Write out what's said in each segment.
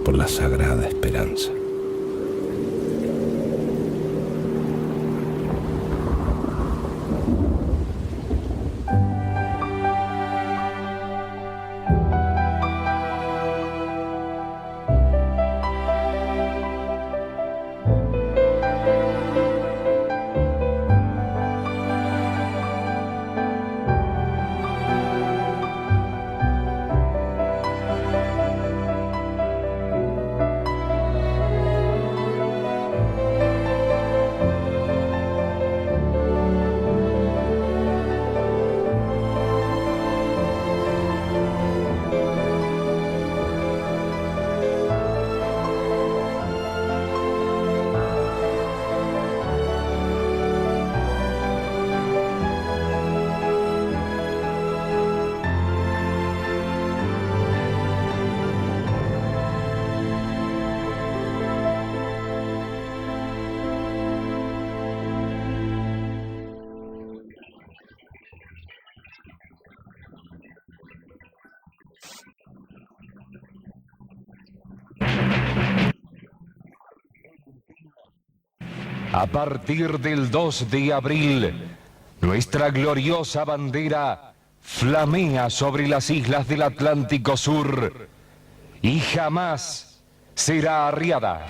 por la sagrada esperanza. A partir del 2 de abril, nuestra gloriosa bandera flamea sobre las islas del Atlántico Sur y jamás será arriada.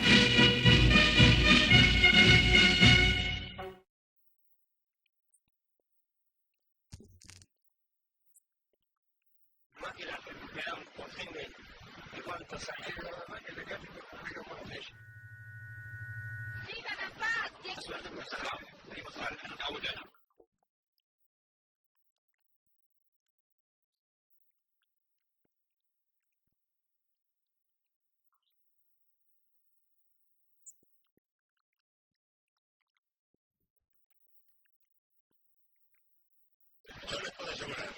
Yo les puedo asegurar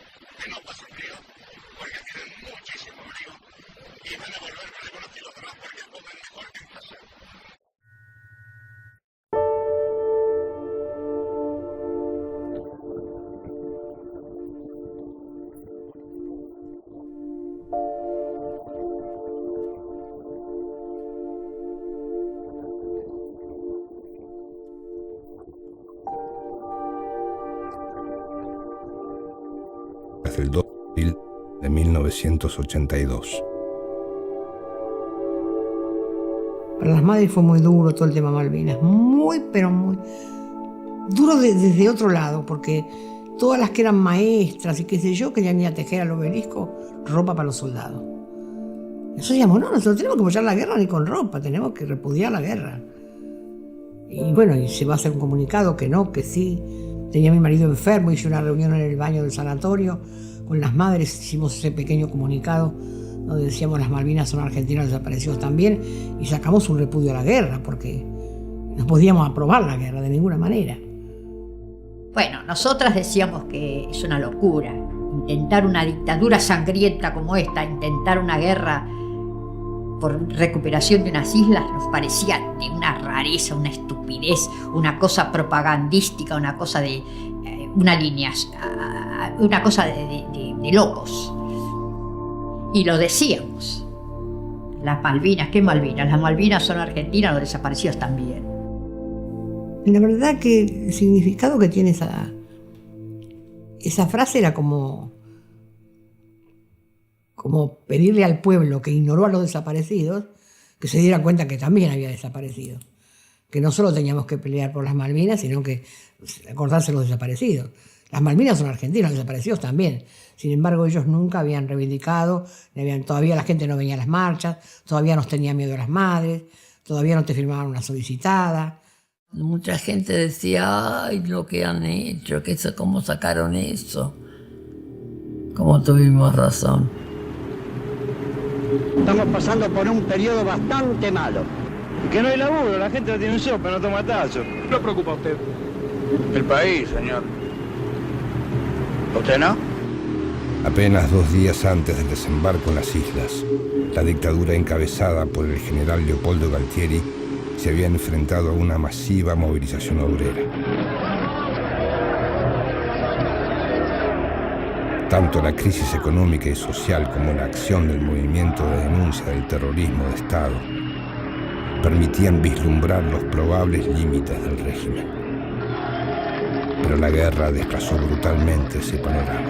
que no pasan frío porque tienen muchísimo frío y van a volver con algunos kilos de más porque comen mejor que en casa. El 2 de abril de 1982. Para las madres fue muy duro todo el tema Malvinas, muy, pero muy duro desde otro lado, porque todas las que eran maestras y qué sé yo, querían ir a tejer al obelisco ropa para los soldados. Nosotros decíamos, no, nosotros tenemos que apoyar la guerra ni con ropa, tenemos que repudiar la guerra. Y bueno, y se va a hacer un comunicado que no, que sí. Tenía a mi marido enfermo, hice una reunión en el baño del sanatorio con las madres, hicimos ese pequeño comunicado donde decíamos las Malvinas son argentinos desaparecidos también y sacamos un repudio a la guerra porque no podíamos aprobar la guerra de ninguna manera. Bueno, nosotras decíamos que es una locura intentar una dictadura sangrienta como esta, intentar una guerra por recuperación de unas islas, nos parecía de una rareza, una estupidez, una cosa propagandística, una cosa de una línea, una cosa de locos. Y lo decíamos. Las Malvinas, ¿qué Malvinas? Las Malvinas son argentinas, los desaparecidos también. La verdad que el significado que tiene esa frase era como pedirle al pueblo que ignoró a los desaparecidos que se diera cuenta que también había desaparecido. Que no solo teníamos que pelear por las Malvinas, sino que acordarse de los desaparecidos. Las Malvinas son argentinas, los desaparecidos también. Sin embargo, ellos nunca habían reivindicado, todavía la gente no venía a las marchas, todavía nos tenía miedo a las madres, todavía no te firmaban una solicitada. Mucha gente decía, ay, lo que han hecho, cómo sacaron eso. Como tuvimos razón. Estamos pasando por un periodo bastante malo. Que no hay laburo, la gente no tiene un sopa, no toma tazo. ¿Qué le preocupa a usted? El país, señor. ¿Usted no? Apenas 2 días antes del desembarco en las islas, la dictadura encabezada por el general Leopoldo Galtieri se había enfrentado a una masiva movilización obrera. Tanto la crisis económica y social como la acción del movimiento de denuncia del terrorismo de Estado permitían vislumbrar los probables límites del régimen. Pero la guerra desplazó brutalmente ese panorama.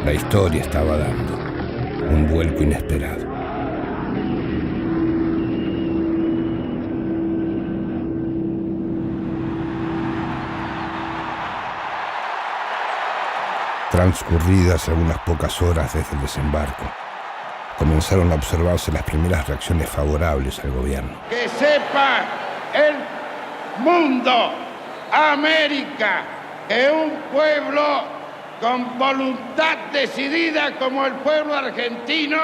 La historia estaba dando un vuelco inesperado. Transcurridas algunas pocas horas desde el desembarco, comenzaron a observarse las primeras reacciones favorables al gobierno. Que sepa el mundo, América, que un pueblo con voluntad decidida como el pueblo argentino,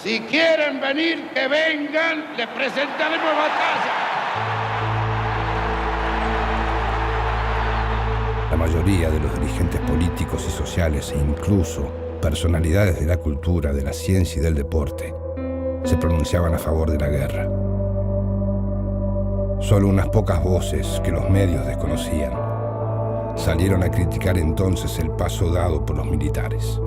si quieren venir, que vengan, les presentaremos batalla. La mayoría de los dirigentes políticos y sociales e incluso personalidades de la cultura, de la ciencia y del deporte se pronunciaban a favor de la guerra. Solo unas pocas voces que los medios desconocían salieron a criticar entonces el paso dado por los militares.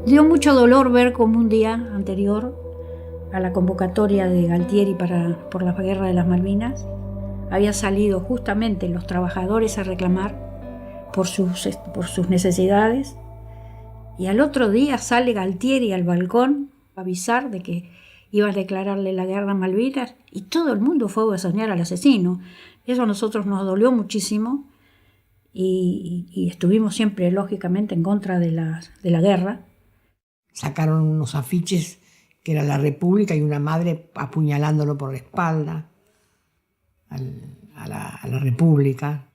Dio mucho dolor ver cómo un día anterior a la convocatoria de Galtieri por la guerra de las Malvinas había salido justamente los trabajadores a reclamar por sus necesidades, y al otro día sale Galtieri al balcón a avisar de que iba a declararle la guerra a Malvinas, y todo el mundo fue a besoñar al asesino. Eso a nosotros nos dolió muchísimo y estuvimos siempre lógicamente en contra de la guerra. Sacaron unos afiches que era la República y una madre apuñalándolo por la espalda a la República.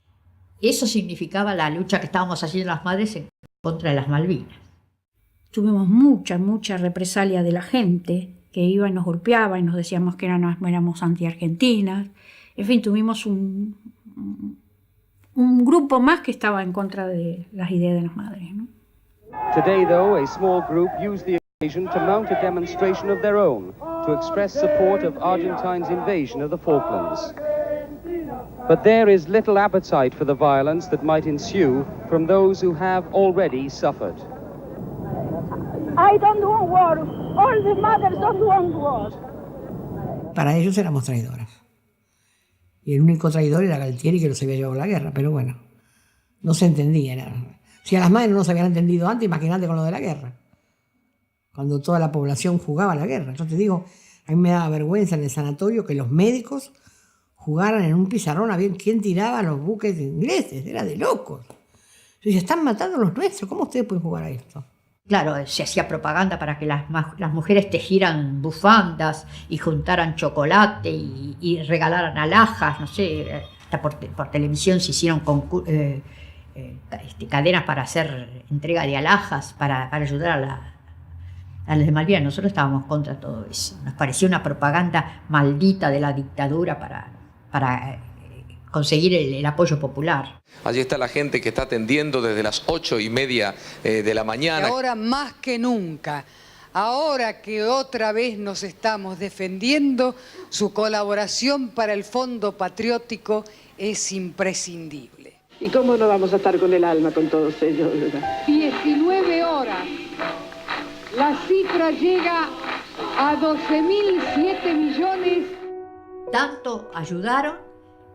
Eso significaba la lucha que estábamos haciendo las madres en contra de las Malvinas. Tuvimos mucha represalia de la gente que iba y nos golpeaba y nos decíamos que éramos anti-argentinas. En fin, tuvimos un grupo más que estaba en contra de las ideas de las madres, ¿no? Today, though, a small group used the occasion to mount a demonstration of their own to express support of Argentine's invasion of the Falklands. But there is little appetite for the violence that might ensue from those who have already suffered. I don't want war. All the mothers don't want war. Para ellos éramos traidoras. Y el único traidor era Galtieri, que los había llevado a la guerra, pero bueno, no se entendía. Si a las madres no se habían entendido antes, imagínate con lo de la guerra. Cuando toda la población jugaba a la guerra. Yo te digo, a mí me daba vergüenza en el sanatorio que los médicos jugaran en un pizarrón a ver quién tiraba los buques ingleses. Era de locos. Yo decía, están matando a los nuestros, ¿cómo ustedes pueden jugar a esto? Claro, se hacía propaganda para que las mujeres tejieran bufandas y juntaran chocolate y regalaran alhajas, no sé, hasta por televisión se hicieron cadenas para hacer entrega de alhajas para ayudar a los de Malvinas. Nosotros estábamos contra todo eso. Nos parecía una propaganda maldita de la dictadura para conseguir el apoyo popular. Allí está la gente que está atendiendo desde las 8:30 de la mañana. Y ahora más que nunca, ahora que otra vez nos estamos defendiendo, su colaboración para el Fondo Patriótico es imprescindible. ¿Y cómo no vamos a estar con el alma con todos ellos, verdad? 19 horas. La cifra llega a 12.007 millones. Tanto ayudaron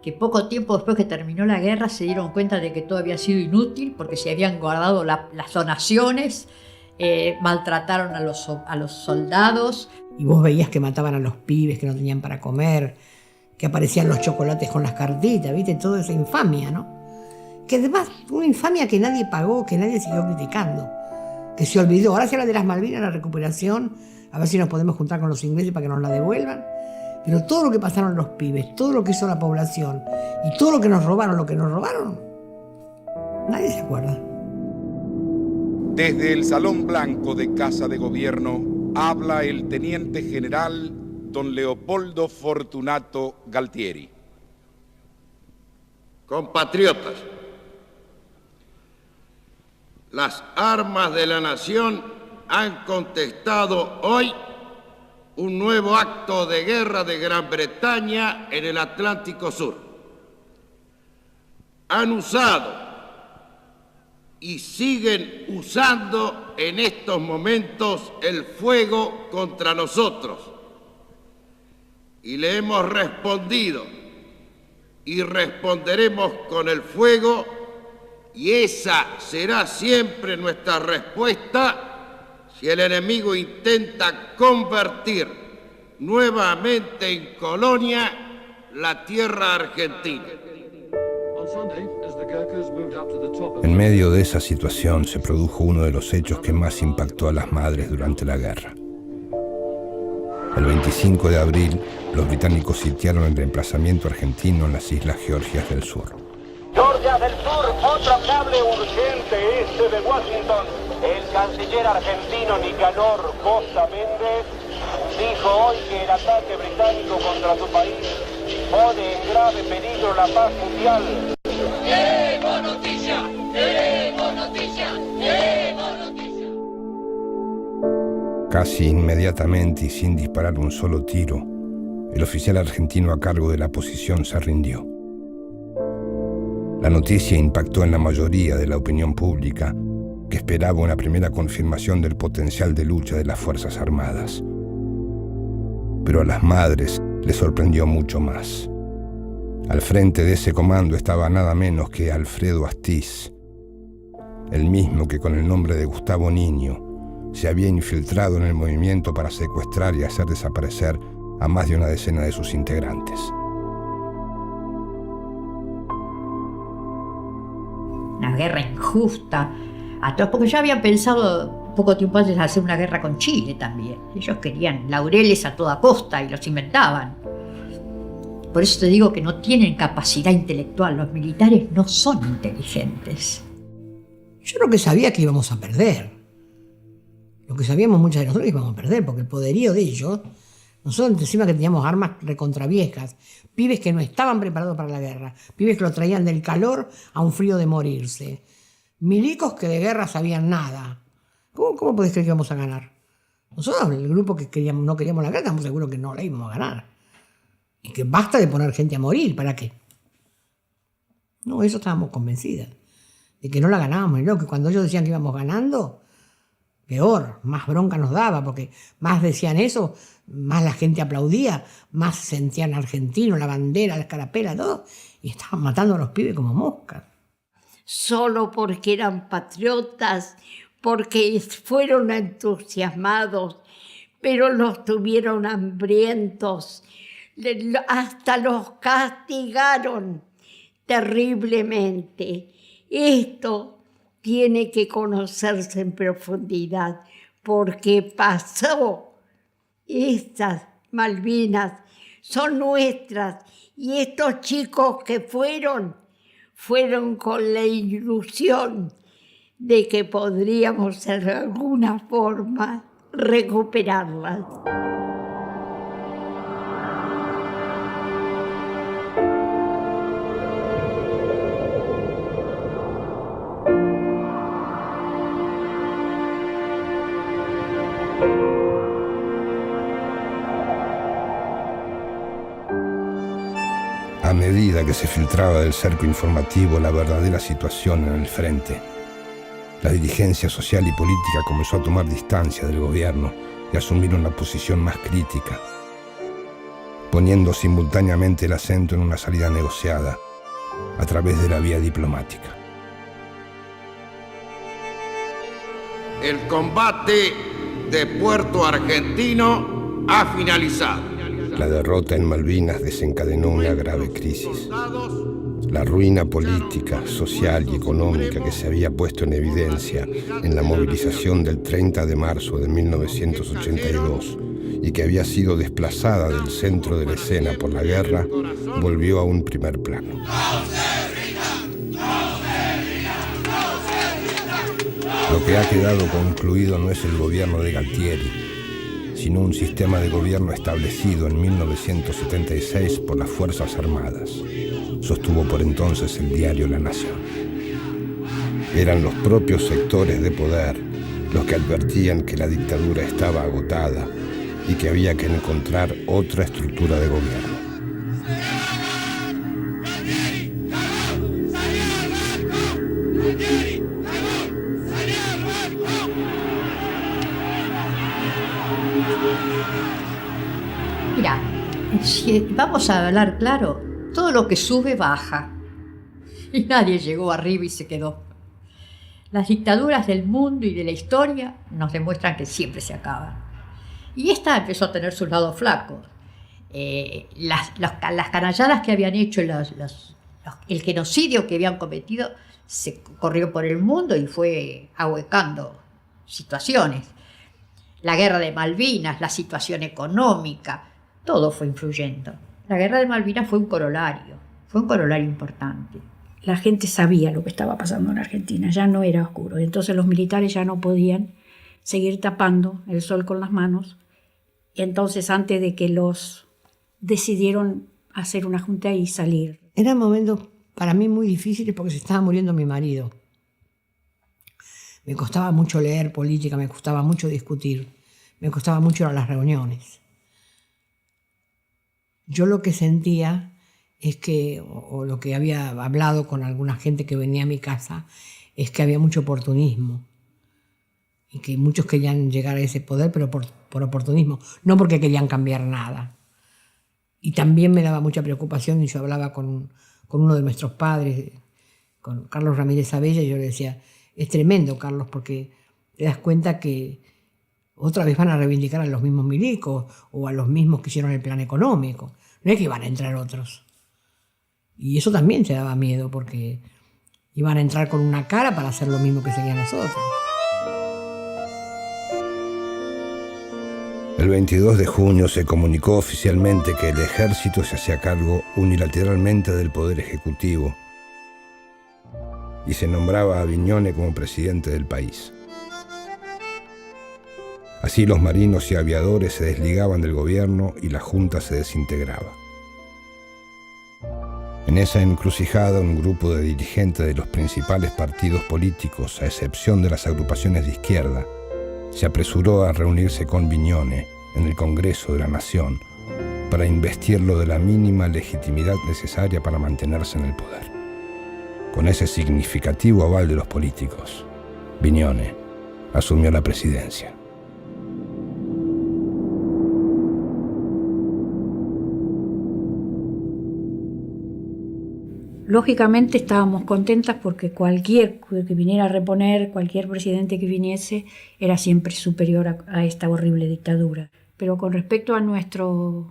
que poco tiempo después que terminó la guerra se dieron cuenta de que todo había sido inútil porque se habían guardado las donaciones, maltrataron a los soldados. Y vos veías que mataban a los pibes que no tenían para comer, que aparecían los chocolates con las cartitas, ¿viste? Toda esa infamia, ¿no? Que además, una infamia que nadie pagó, que nadie siguió criticando, que se olvidó. Ahora se habla de las Malvinas, la recuperación, a ver si nos podemos juntar con los ingleses para que nos la devuelvan. Pero todo lo que pasaron los pibes, todo lo que hizo la población y todo lo que nos robaron, nadie se acuerda. Desde el Salón Blanco de Casa de Gobierno habla el Teniente General don Leopoldo Fortunato Galtieri. Compatriotas, las armas de la nación han contestado hoy un nuevo acto de guerra de Gran Bretaña en el Atlántico Sur. Han usado y siguen usando en estos momentos el fuego contra nosotros. Y le hemos respondido y responderemos con el fuego, y esa será siempre nuestra respuesta si el enemigo intenta convertir nuevamente en colonia la tierra argentina. En medio de esa situación se produjo uno de los hechos que más impactó a las madres durante la guerra. El 25 de abril, los británicos sitiaron el emplazamiento argentino en las Islas Georgias del Sur. Georgia del Sur, otro cable urgente este de Washington. El canciller argentino Nicanor Costa Méndez dijo hoy que el ataque británico contra su país pone en grave peligro la paz mundial. ¡Queremos noticia! ¡Queremos noticia! ¡Queremos noticia! Casi inmediatamente y sin disparar un solo tiro, el oficial argentino a cargo de la posición se rindió. La noticia impactó en la mayoría de la opinión pública, que esperaba una primera confirmación del potencial de lucha de las Fuerzas Armadas. Pero a las madres les sorprendió mucho más. Al frente de ese comando estaba nada menos que Alfredo Astiz, el mismo que con el nombre de Gustavo Niño se había infiltrado en el movimiento para secuestrar y hacer desaparecer a más de una decena de sus integrantes. Una guerra injusta, atroz, porque ya habían pensado poco tiempo antes hacer una guerra con Chile también. Ellos querían laureles a toda costa y los inventaban. Por eso te digo que no tienen capacidad intelectual, los militares no son inteligentes. Yo lo que sabía que íbamos a perder. Lo que sabíamos muchas de nosotros que íbamos a perder, porque el poderío de ellos, nosotros encima que teníamos armas recontraviejas, pibes que no estaban preparados para la guerra, pibes que lo traían del calor a un frío de morirse, milicos que de guerra sabían nada. ¿Cómo podés creer que íbamos a ganar? Nosotros, el grupo que no queríamos la guerra, estamos seguros que no la íbamos a ganar. Y que basta de poner gente a morir, ¿para qué? No, eso estábamos convencidas, de que no la ganábamos. Y luego que cuando ellos decían que íbamos ganando, peor, más bronca nos daba, porque más decían eso, más la gente aplaudía, más sentían argentino, la bandera, la escarapela, todo, y estaban matando a los pibes como moscas. Solo porque eran patriotas, porque fueron entusiasmados, pero los tuvieron hambrientos, hasta los castigaron terriblemente. Esto tiene que conocerse en profundidad, porque pasó. Estas Malvinas son nuestras, y estos chicos que fueron con la ilusión de que podríamos de alguna forma recuperarlas. A medida que se filtraba del cerco informativo la verdadera situación en el frente, la dirigencia social y política comenzó a tomar distancia del gobierno y a asumir una posición más crítica, poniendo simultáneamente el acento en una salida negociada a través de la vía diplomática. El combate de Puerto Argentino ha finalizado. La derrota en Malvinas desencadenó una grave crisis. La ruina política, social y económica que se había puesto en evidencia en la movilización del 30 de marzo de 1982 y que había sido desplazada del centro de la escena por la guerra, volvió a un primer plano. Lo que ha quedado concluido no es el gobierno de Galtieri, sino un sistema de gobierno establecido en 1976 por las Fuerzas Armadas, sostuvo por entonces el diario La Nación. Eran los propios sectores de poder los que advertían que la dictadura estaba agotada y que había que encontrar otra estructura de gobierno. Mira, si vamos a hablar claro, todo lo que sube baja. Y nadie llegó arriba y se quedó. Las dictaduras del mundo y de la historia nos demuestran que siempre se acaban. Y esta empezó a tener sus lados flacos. Las canalladas que habían hecho, el genocidio que habían cometido, se corrió por el mundo y fue ahuecando situaciones. La guerra de Malvinas, la situación económica, todo fue influyendo. La guerra de Malvinas fue un corolario importante. La gente sabía lo que estaba pasando en Argentina, ya no era oscuro. Entonces los militares ya no podían seguir tapando el sol con las manos. Entonces, antes de que los decidieron hacer una junta y salir. Eran momentos para mí muy difíciles porque se estaba muriendo mi marido. Me costaba mucho leer política, me costaba mucho discutir, me costaba mucho ir a las reuniones. Yo lo que sentía es que, o lo que había hablado con alguna gente que venía a mi casa, es que había mucho oportunismo. Y que muchos querían llegar a ese poder, pero por oportunismo, no porque querían cambiar nada. Y también me daba mucha preocupación, y yo hablaba con uno de nuestros padres, con Carlos Ramírez Abella, y yo le decía, es tremendo, Carlos, porque te das cuenta que otra vez van a reivindicar a los mismos milicos o a los mismos que hicieron el plan económico. No es que iban a entrar otros. Y eso también te daba miedo, porque iban a entrar con una cara para hacer lo mismo que seguían nosotros. El 22 de junio se comunicó oficialmente que el ejército se hacía cargo unilateralmente del poder ejecutivo y se nombraba a Viñone como presidente del país. Así los marinos y aviadores se desligaban del gobierno y la junta se desintegraba. En esa encrucijada, un grupo de dirigentes de los principales partidos políticos, a excepción de las agrupaciones de izquierda, se apresuró a reunirse con Viñone en el Congreso de la Nación para investirlo de la mínima legitimidad necesaria para mantenerse en el poder. Con ese significativo aval de los políticos, Viñone asumió la presidencia. Lógicamente estábamos contentas porque cualquier que viniera a reponer, cualquier presidente que viniese, era siempre superior a esta horrible dictadura. Pero con respecto a nuestro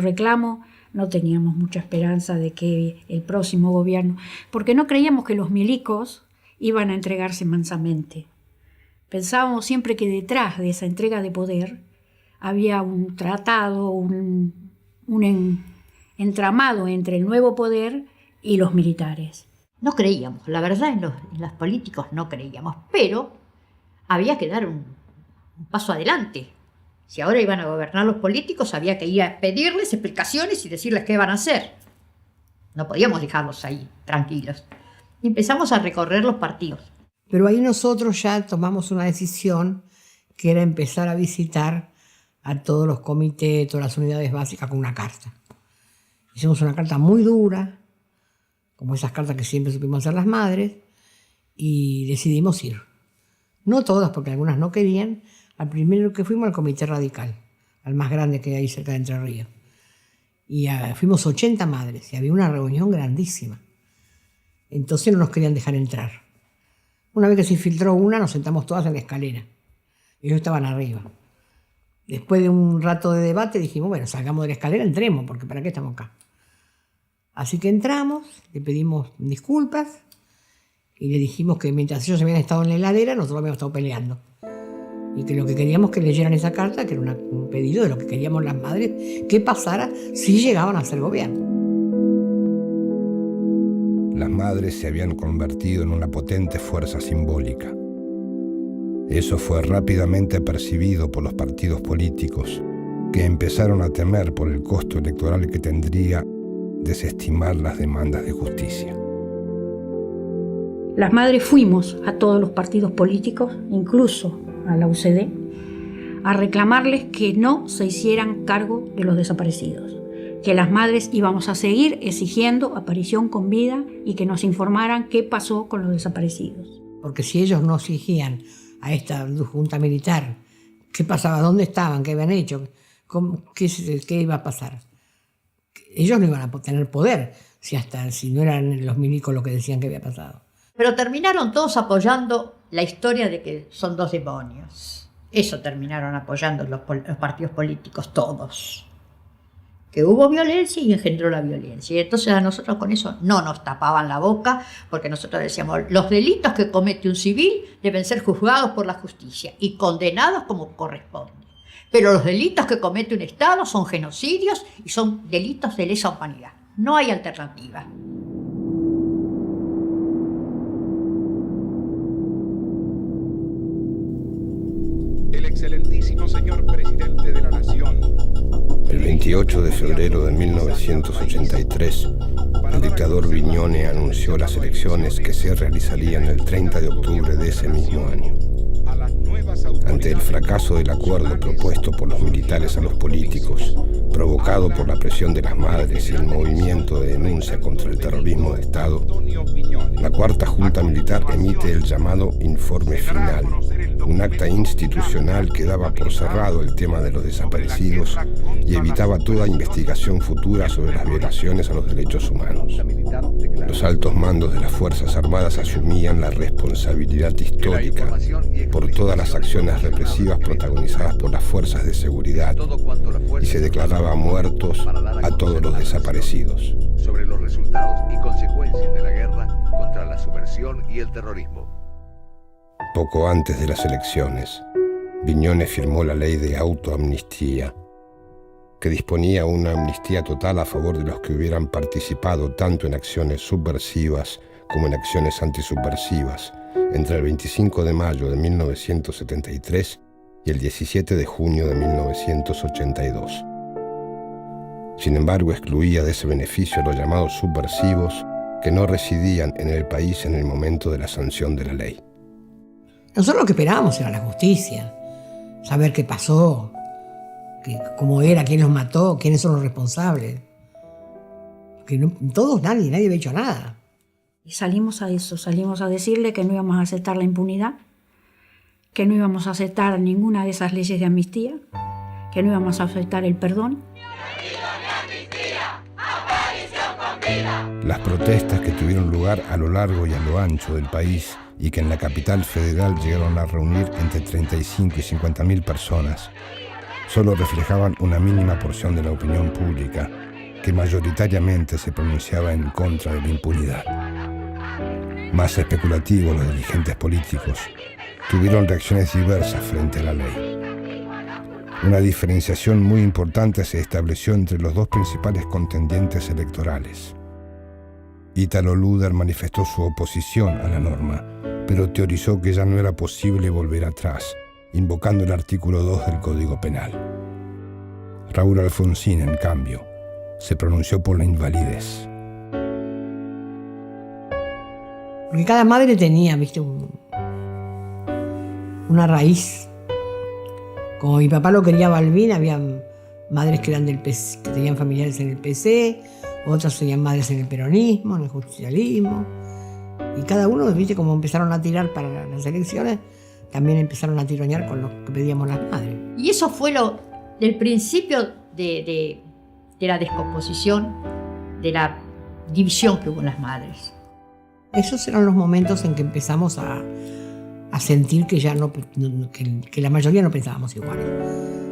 reclamo, no teníamos mucha esperanza de que el próximo gobierno, porque no creíamos que los milicos iban a entregarse mansamente. Pensábamos siempre que detrás de esa entrega de poder había un tratado, un entramado entre el nuevo poder y los militares. No creíamos, la verdad en los políticos no creíamos, pero había que dar un paso adelante. Si ahora iban a gobernar los políticos, había que ir a pedirles explicaciones y decirles qué van a hacer. No podíamos dejarlos ahí tranquilos. Y empezamos a recorrer los partidos. Pero ahí nosotros ya tomamos una decisión que era empezar a visitar a todos los comités, todas las unidades básicas con una carta. Hicimos una carta muy dura, como esas cartas que siempre supimos hacer las madres, y decidimos ir. No todas, porque algunas no querían. Al primero que fuimos al Comité Radical, al más grande que hay ahí cerca de Entre Ríos. Y fuimos 80 madres, y había una reunión grandísima. Entonces no nos querían dejar entrar. Una vez que se infiltró una, nos sentamos todas en la escalera. Ellos estaban arriba. Después de un rato de debate dijimos, bueno, salgamos de la escalera, entremos, porque ¿para qué estamos acá? Así que entramos, le pedimos disculpas y le dijimos que mientras ellos habían estado en la heladera, nosotros habíamos estado peleando. Y que lo que queríamos que leyeran esa carta, que era un pedido de lo que queríamos las madres, que pasara si llegaban a ser gobierno. Las madres se habían convertido en una potente fuerza simbólica. Eso fue rápidamente percibido por los partidos políticos, que empezaron a temer por el costo electoral que tendría desestimar las demandas de justicia. Las madres fuimos a todos los partidos políticos, incluso a la UCD, a reclamarles que no se hicieran cargo de los desaparecidos, que las madres íbamos a seguir exigiendo aparición con vida y que nos informaran qué pasó con los desaparecidos. Porque si ellos no exigían a esta junta militar ¿Qué pasaba? ¿Dónde estaban? ¿Qué habían hecho? ¿Qué iba a pasar? Ellos no iban a tener poder si no eran los milicos los que decían que había pasado. Pero terminaron todos apoyando la historia de que son dos demonios. Eso terminaron apoyando los partidos políticos, todos. Que hubo violencia y engendró la violencia. Y entonces a nosotros con eso no nos tapaban la boca, porque nosotros decíamos, los delitos que comete un civil deben ser juzgados por la justicia y condenados como corresponde. Pero los delitos que comete un Estado son genocidios y son delitos de lesa humanidad. No hay alternativa. El excelentísimo señor presidente de la Nación. El 28 de febrero de 1983, el dictador Viñone anunció las elecciones que se realizarían el 30 de octubre de ese mismo año. Ante el fracaso del acuerdo propuesto por los militares a los políticos, provocado por la presión de las madres y el movimiento de denuncia contra el terrorismo de Estado, la Cuarta Junta Militar emite el llamado Informe Final, un acta institucional que daba por cerrado el tema de los desaparecidos y evitaba toda investigación futura sobre las violaciones a los derechos humanos. Los altos mandos de las Fuerzas Armadas asumían la responsabilidad histórica por todas las acciones represivas protagonizadas por las fuerzas de seguridad y se declaraba muertos a todos los desaparecidos. Sobre los resultados y consecuencias de la guerra contra la subversión y el terrorismo. Poco antes de las elecciones, Viñone firmó la ley de autoamnistía, que disponía una amnistía total a favor de los que hubieran participado tanto en acciones subversivas como en acciones antisubversivas entre el 25 de mayo de 1973 y el 17 de junio de 1982. Sin embargo, excluía de ese beneficio a los llamados subversivos que no residían en el país en el momento de la sanción de la ley. Nosotros lo que esperábamos era la justicia, saber qué pasó, cómo era, quién los mató, quiénes son los responsables. Que no, todos, nadie había hecho nada. Y salimos a eso, salimos a decirle que no íbamos a aceptar la impunidad, que no íbamos a aceptar ninguna de esas leyes de amnistía, que no íbamos a aceptar el perdón. Las protestas que tuvieron lugar a lo largo y a lo ancho del país y que en la capital federal llegaron a reunir entre 35 y 50.000 personas, solo reflejaban una mínima porción de la opinión pública que mayoritariamente se pronunciaba en contra de la impunidad. Más especulativos los dirigentes políticos tuvieron reacciones diversas frente a la ley. Una diferenciación muy importante se estableció entre los dos principales contendientes electorales. Ítalo Luder manifestó su oposición a la norma, pero teorizó que ya no era posible volver atrás, invocando el artículo 2 del Código Penal. Raúl Alfonsín, en cambio, se pronunció por la invalidez. Porque cada madre tenía, viste, una raíz. Como mi papá lo quería Balbín, había madres que eran del PC, que tenían familiares en el PC, otras tenían madres en el peronismo, en el justicialismo. Y cada uno, viste, como empezaron a tirar para las elecciones, también empezaron a tironear con lo que pedíamos las madres. Y eso fue del principio de la descomposición, de la división que hubo en las madres. Esos eran los momentos en que empezamos a sentir que ya que la mayoría no pensábamos igual.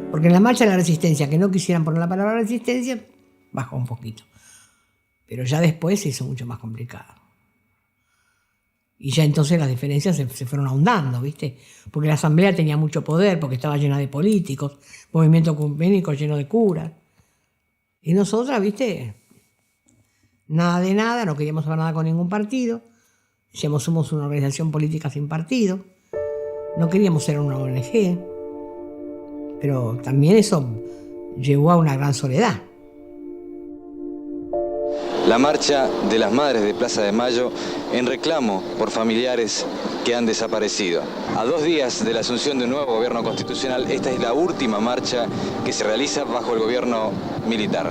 Porque en la marcha de la resistencia, que no quisieran poner la palabra resistencia, bajó un poquito. Pero ya después se hizo mucho más complicado. Y ya entonces las diferencias se fueron ahondando, ¿viste? Porque la asamblea tenía mucho poder, porque estaba llena de políticos, movimiento ecuménico lleno de curas. Y nosotras, ¿viste? Nada de nada, no queríamos saber nada con ningún partido. Decíamos, somos una organización política sin partido. No queríamos ser una ONG. Pero también eso llevó a una gran soledad. La marcha de las Madres de Plaza de Mayo en reclamo por familiares que han desaparecido. A 2 días de la asunción de un nuevo gobierno constitucional, esta es la última marcha que se realiza bajo el gobierno militar.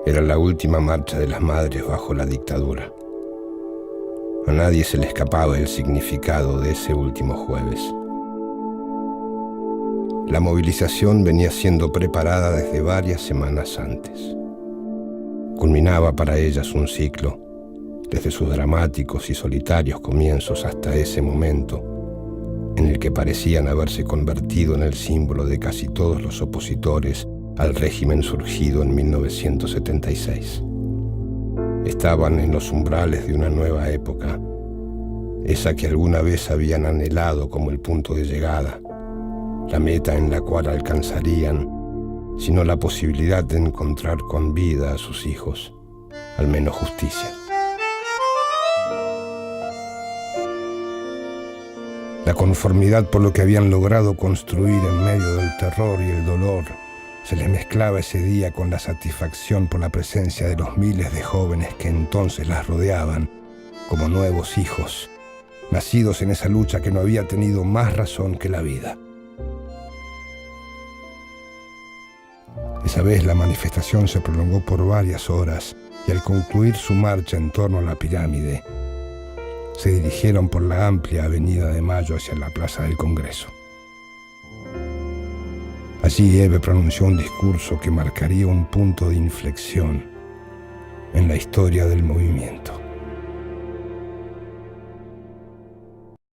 Era la última marcha de las madres bajo la dictadura. A nadie se le escapaba el significado de ese último jueves. La movilización venía siendo preparada desde varias semanas antes. Culminaba para ellas un ciclo, desde sus dramáticos y solitarios comienzos hasta ese momento, en el que parecían haberse convertido en el símbolo de casi todos los opositores al régimen surgido en 1976. Estaban en los umbrales de una nueva época, esa que alguna vez habían anhelado como el punto de llegada, la meta en la cual alcanzarían, sino la posibilidad de encontrar con vida a sus hijos, al menos justicia. La conformidad por lo que habían logrado construir en medio del terror y el dolor se les mezclaba ese día con la satisfacción por la presencia de los miles de jóvenes que entonces las rodeaban como nuevos hijos, nacidos en esa lucha que no había tenido más razón que la vida. Esa vez la manifestación se prolongó por varias horas y al concluir su marcha en torno a la pirámide, se dirigieron por la amplia avenida de Mayo hacia la Plaza del Congreso. Allí Eve pronunció un discurso que marcaría un punto de inflexión en la historia del movimiento.